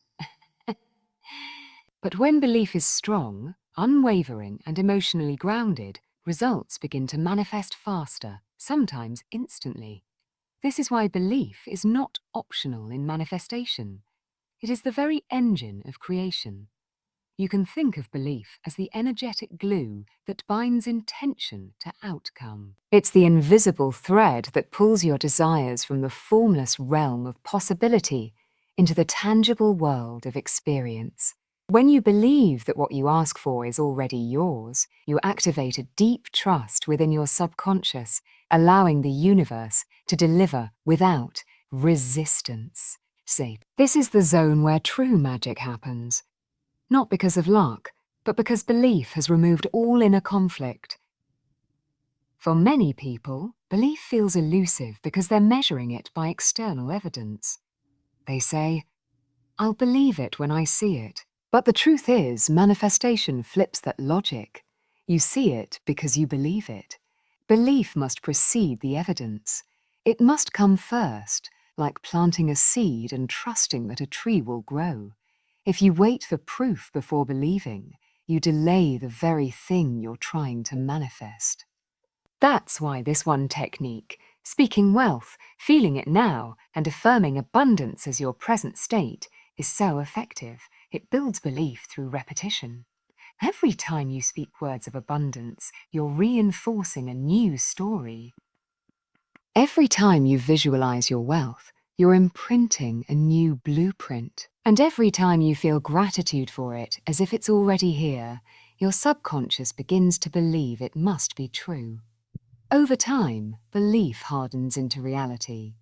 But when belief is strong, unwavering, and emotionally grounded, results begin to manifest faster, sometimes instantly. This is why belief is not optional in manifestation. It is the very engine of creation. You can think of belief as the energetic glue that binds intention to outcome. It's the invisible thread that pulls your desires from the formless realm of possibility into the tangible world of experience. When you believe that what you ask for is already yours, you activate a deep trust within your subconscious, allowing the universe to deliver without resistance. This is the zone where true magic happens. Not because of luck, but because belief has removed all inner conflict. For many people, belief feels elusive because they're measuring it by external evidence. They say, "I'll believe it when I see it." But the truth is, manifestation flips that logic. You see it because you believe it. Belief must precede the evidence. It must come first, like planting a seed and trusting that a tree will grow. If you wait for proof before believing, you delay the very thing you're trying to manifest. That's why this one technique, speaking wealth, feeling it now, and affirming abundance as your present state, is so effective. It builds belief through repetition. Every time you speak words of abundance, you're reinforcing a new story. Every time you visualize your wealth, you're imprinting a new blueprint. And every time you feel gratitude for it, as if it's already here, your subconscious begins to believe it must be true. Over time, belief hardens into reality.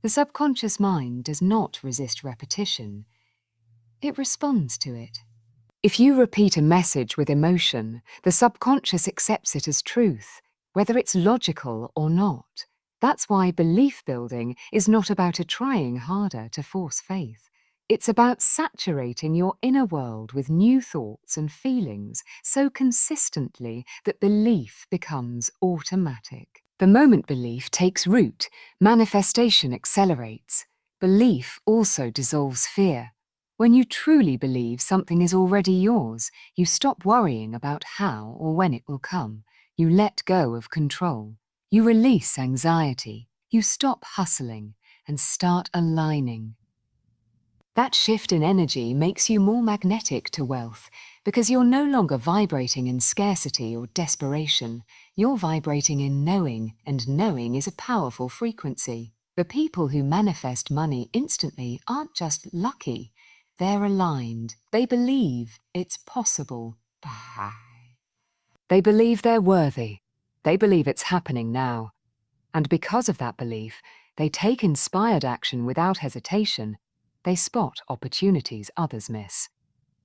The subconscious mind does not resist repetition. It responds to it. If you repeat a message with emotion, the subconscious accepts it as truth, whether it's logical or not. That's why belief building is not about trying harder to force faith. It's about saturating your inner world with new thoughts and feelings so consistently that belief becomes automatic. The moment belief takes root, manifestation accelerates. Belief also dissolves fear. When you truly believe something is already yours, you stop worrying about how or when it will come. You let go of control. You release anxiety. You stop hustling and start aligning. That shift in energy makes you more magnetic to wealth because you're no longer vibrating in scarcity or desperation. You're vibrating in knowing, and knowing is a powerful frequency. The people who manifest money instantly aren't just lucky, they're aligned. They believe it's possible. They believe they're worthy. They believe it's happening now. And because of that belief, they take inspired action without hesitation. They spot opportunities others miss.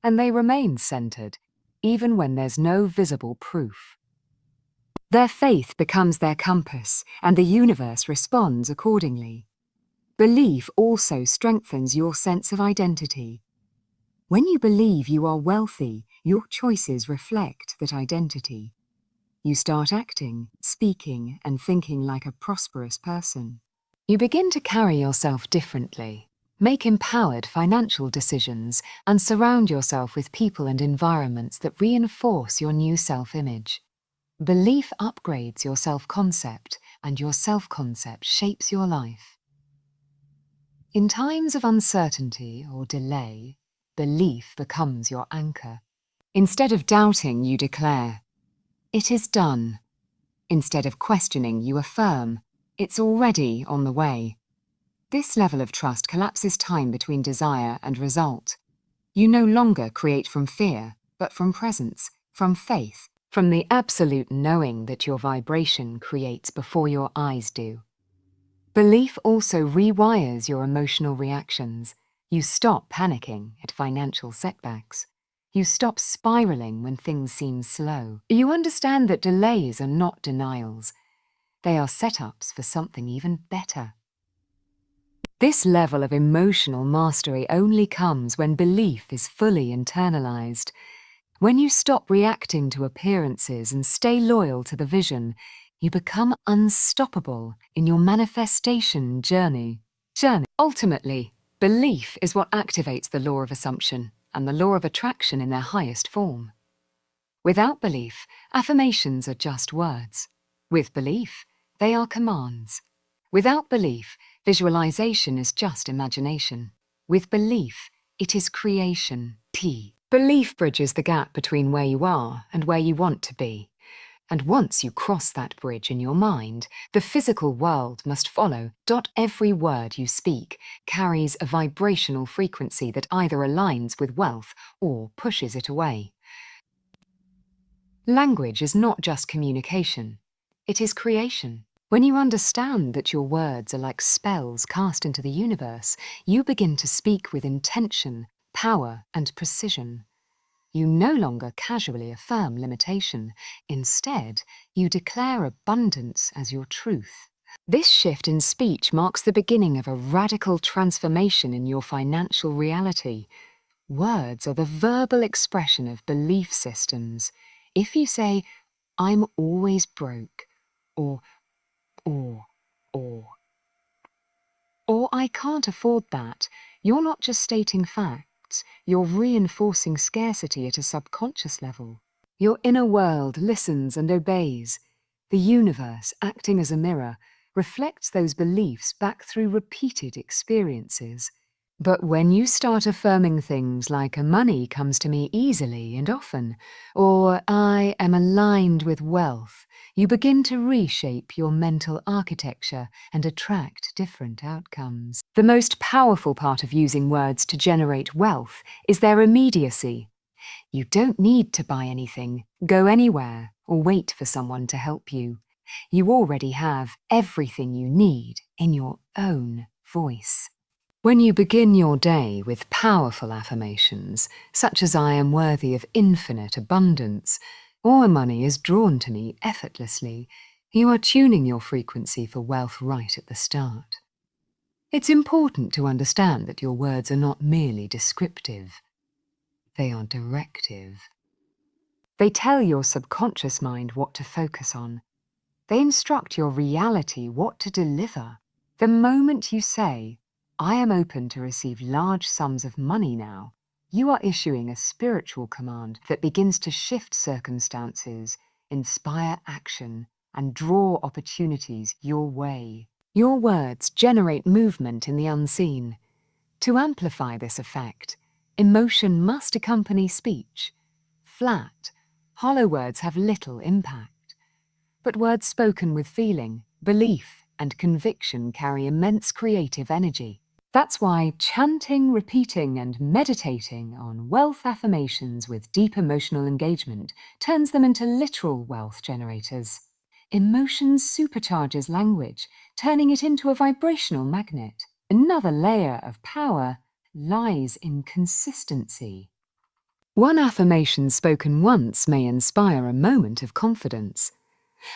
And they remain centered, even when there's no visible proof. Their faith becomes their compass, and the universe responds accordingly. Belief also strengthens your sense of identity. When you believe you are wealthy, your choices reflect that identity. You start acting, speaking, and thinking like a prosperous person. You begin to carry yourself differently, make empowered financial decisions, and surround yourself with people and environments that reinforce your new self-image. Belief upgrades your self-concept, and your self-concept shapes your life. In times of uncertainty or delay, belief becomes your anchor. Instead of doubting, you declare, "It is done." Instead of questioning, you affirm, "It's already on the way." This level of trust collapses time between desire and result. You no longer create from fear, but from presence, from faith, from the absolute knowing that your vibration creates before your eyes do. Belief also rewires your emotional reactions. You stop panicking at financial setbacks. You stop spiraling when things seem slow. You understand that delays are not denials. They are setups for something even better. This level of emotional mastery only comes when belief is fully internalized. When you stop reacting to appearances and stay loyal to the vision, you become unstoppable in your manifestation journey. Ultimately, belief is what activates the law of assumption and the law of attraction in their highest form. Without belief, affirmations are just words. With belief, they are commands. Without belief, visualization is just imagination. With belief, it is creation. Belief bridges the gap between where you are and where you want to be. And once you cross that bridge in your mind, the physical world must follow. Every word you speak carries a vibrational frequency that either aligns with wealth or pushes it away. Language is not just communication, it is creation. When you understand that your words are like spells cast into the universe, you begin to speak with intention, power, and precision. You no longer casually affirm limitation. Instead, you declare abundance as your truth. This shift in speech marks the beginning of a radical transformation in your financial reality. Words are the verbal expression of belief systems. If you say, "I'm always broke," or or "I can't afford that," you're not just stating facts, you're reinforcing scarcity at a subconscious level. Your inner world listens and obeys. The universe, acting as a mirror, reflects those beliefs back through repeated experiences. But when you start affirming things like "money comes to me easily and often," or "I am aligned with wealth," you begin to reshape your mental architecture and attract different outcomes. The most powerful part of using words to generate wealth is their immediacy. You don't need to buy anything, go anywhere, or wait for someone to help you. You already have everything you need in your own voice. When you begin your day with powerful affirmations, such as "I am worthy of infinite abundance," or "money is drawn to me effortlessly," you are tuning your frequency for wealth right at the start. It's important to understand that your words are not merely descriptive. They are directive. They tell your subconscious mind what to focus on. They instruct your reality what to deliver. The moment you say, "I am open to receive large sums of money now," you are issuing a spiritual command that begins to shift circumstances, inspire action, and draw opportunities your way. Your words generate movement in the unseen. To amplify this effect, emotion must accompany speech. flat, hollow words have little impact. But words spoken with feeling, belief, and conviction carry immense creative energy. That's why chanting, repeating, and meditating on wealth affirmations with deep emotional engagement turns them into literal wealth generators. Emotion supercharges language, turning it into a vibrational magnet. Another layer of power lies in consistency. One affirmation spoken once may inspire a moment of confidence,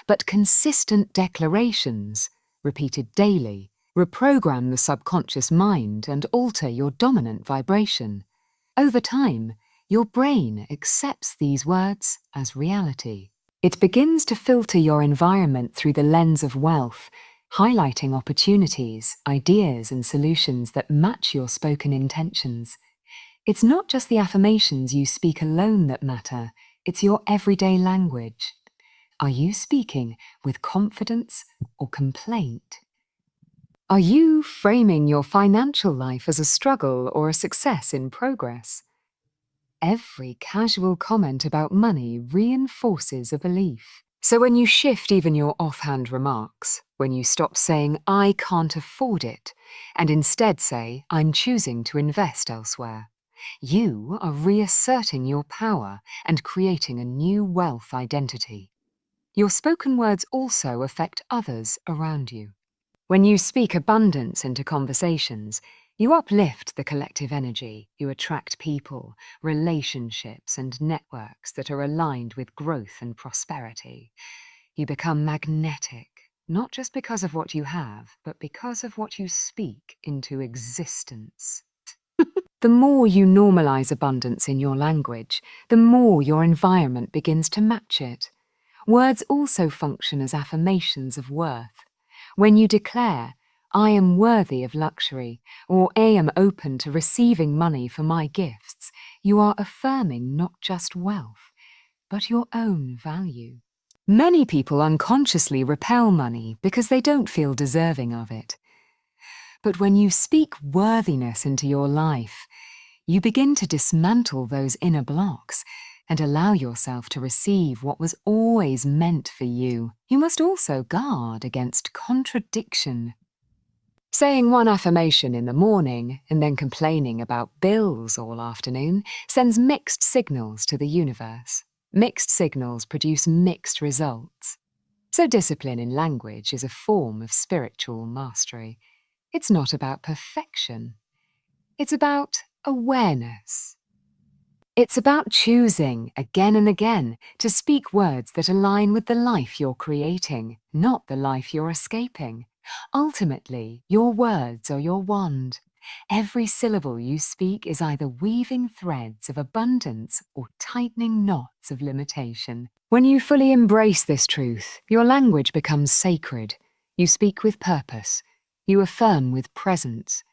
but consistent declarations, repeated daily, reprogram the subconscious mind and alter your dominant vibration. Over time, your brain accepts these words as reality. It begins to filter your environment through the lens of wealth, highlighting opportunities, ideas, and solutions that match your spoken intentions. It's not just the affirmations you speak alone that matter, it's your everyday language. Are you speaking with confidence or complaint? Are you framing your financial life as a struggle or a success in progress? Every casual comment about money reinforces a belief. So when you shift even your offhand remarks, when you stop saying, "I can't afford it," and instead say, "I'm choosing to invest elsewhere," you are reasserting your power and creating a new wealth identity. Your spoken words also affect others around you. When you speak abundance into conversations, you uplift the collective energy. You attract people, relationships, and networks that are aligned with growth and prosperity. You become magnetic, not just because of what you have, but because of what you speak into existence. The more you normalize abundance in your language, the more your environment begins to match it. Words also function as affirmations of worth. When you declare, "I am worthy of luxury," or "I am open to receiving money for my gifts," you are affirming not just wealth, but your own value. Many people unconsciously repel money because they don't feel deserving of it. But when you speak worthiness into your life, you begin to dismantle those inner blocks and allow yourself to receive what was always meant for you. You must also guard against contradiction. Saying one affirmation in the morning and then complaining about bills all afternoon sends mixed signals to the universe. Mixed signals produce mixed results. So discipline in language is a form of spiritual mastery. It's not about perfection. It's about awareness. It's about choosing again and again to speak words that align with the life you're creating, not the life you're escaping. Ultimately, your words are your wand. Every syllable you speak is either weaving threads of abundance or tightening knots of limitation. When you fully embrace this truth, your language becomes sacred. You speak with purpose. You affirm with presence.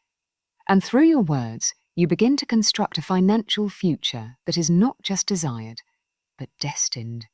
And through your words, you begin to construct a financial future that is not just desired, but destined.